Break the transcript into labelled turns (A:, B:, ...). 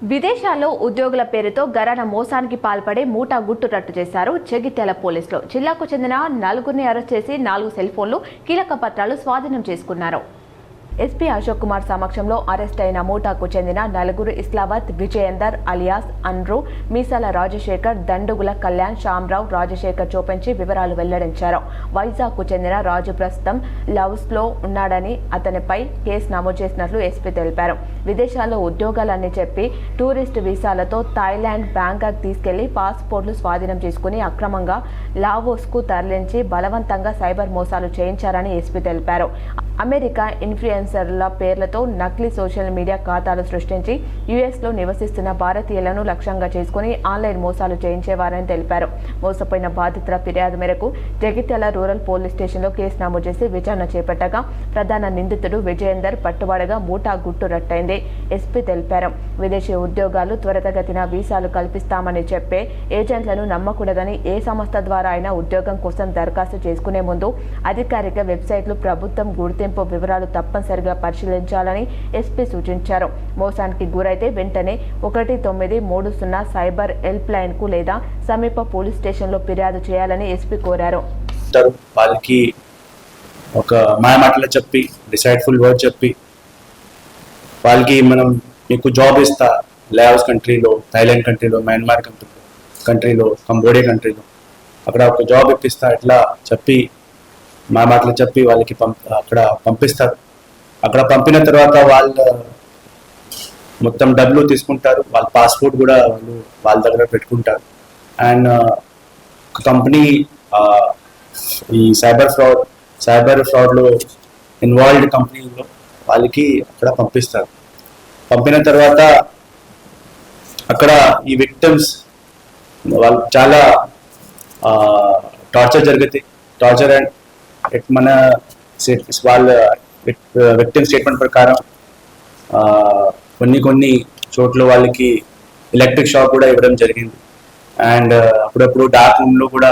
A: విదేశాల్లో ఉద్యోగుల పేరుతో గరాన మోసానికి పాల్పడే మూటా గుట్టు రట్టు చేశారు జగిత్యాల పోలీసులు. జిల్లాకు చెందిన 4గురిని అరెస్ట్ చేసి 4 సెల్ ఫోన్లు, కీలక పత్రాలు స్వాధీనం చేసుకున్నారు. ఎస్పీ అశోక్ కుమార్ సమక్షంలో అరెస్ట్ అయిన మూటాకు చెందిన 4గురు ఇస్లావత్, విజయేందర్ అలియాస్ అన్రు, మీసాల రాజశేఖర్, దండుగుల కళ్యాణ్, శ్యామరావు, రాజశేఖర్ చూపించి వివరాలు వెల్లడించారు. వైజాగ్ కు చెందిన రాజు ప్రస్తుతం లవ్స్ లో ఉన్నాడని, అతనిపై కేసు నమోదు చేసినట్లు ఎస్పీ తెలిపారు. విదేశాల్లో ఉద్యోగాలన్నీ చెప్పి టూరిస్ట్ వీసాలతో థాయిలాండ్, బ్యాంకాక్ తీసుకెళ్లి పాస్పోర్ట్లు స్వాధీనం చేసుకుని అక్రమంగా లావోస్ కు తరలించి బలవంతంగా సైబర్ మోసాలు చేయించారని ఎస్పీ తెలిపారు. అమెరికా ఇన్ఫ్లుయెన్సర్ల పేర్లతో నకిలీ సోషల్ మీడియా ఖాతాలు సృష్టించి యుఎస్లో నివసిస్తున్న భారతీయులను లక్ష్యంగా చేసుకుని ఆన్లైన్ మోసాలు చేయించేవారని తెలిపారు. మోసపోయిన బాధితుల ఫిర్యాదు మేరకు జగిత్యాల రూరల్ పోలీస్ స్టేషన్లో కేసు నమోదు చేసి విచారణ చేపట్టగా ప్రధాన నిందితుడు విజయేందర్ పట్టుబడగా మూటా గుట్టు రట్టయింది ఎస్పీ తెలిపారు. విదేశీ ఉద్యోగాలు త్వరితగతిన వీసాలు కల్పిస్తామని చెప్పే ఏజెంట్లను నమ్మకూడదని, ఏ సంస్థ ద్వారా అయినా ఉద్యోగం కోసం దరఖాస్తు చేసుకునే ముందు అధికారిక వెబ్సైట్లు, ప్రభుత్వం గుర్తింపు వివరాలు తప్పనిసరిగా పరిశీలించాలని ఎస్పీ సూచించారు. మోసానికి గురైతే వెంటనే 1930 సైబర్ హెల్ప్ లైన్ కు లేదా సమీప పోలీస్ స్టేషన్ లో ఫిర్యాదు చేయాలని ఎస్పీ కోరారు.
B: వాళ్ళకి ఒక మాటలు చెప్పి, డిసైడ్ఫుల్ వర్డ్ చెప్పి, వాళ్ళకి మనం మీకు జాబ్ ఇస్తా లావోస్ కంట్రీలో, థాయిలాండ్ కంట్రీలో, మయన్మార్ కంట్రీలో, కంబోడియా కంట్రీలో అక్కడ ఒక జాబ్ ఇప్పిస్తా ఇట్లా చెప్పి మాటలు చెప్పి వాళ్ళకి అక్కడ పంపిస్తారు. అక్కడ పంపిన తర్వాత వాళ్ళు మొత్తం డబ్బులు తీసుకుంటారు. వాళ్ళ పాస్పోర్ట్ కూడా వాళ్ళ దగ్గర పెట్టుకుంటారు. అండ్ ఒక కంపెనీ ఈ సైబర్ ఫ్రాడ్లో ఇన్వాల్వ్డ్ కంపెనీలో వాళ్ళకి అక్కడ పంపిస్తారు. పంపిన తర్వాత అక్కడ ఈ విక్టిమ్స్ వాళ్ళు చాలా టార్చర్ జరుగుతాయి. టార్చర్ అండ్ మన వాళ్ళ విక్టిమ్ స్టేట్మెంట్ ప్రకారం కొన్ని చోట్ల వాళ్ళకి ఎలక్ట్రిక్ షాక్ కూడా ఇవ్వడం జరిగింది. అండ్ అప్పుడప్పుడు డార్క్ రూమ్లో కూడా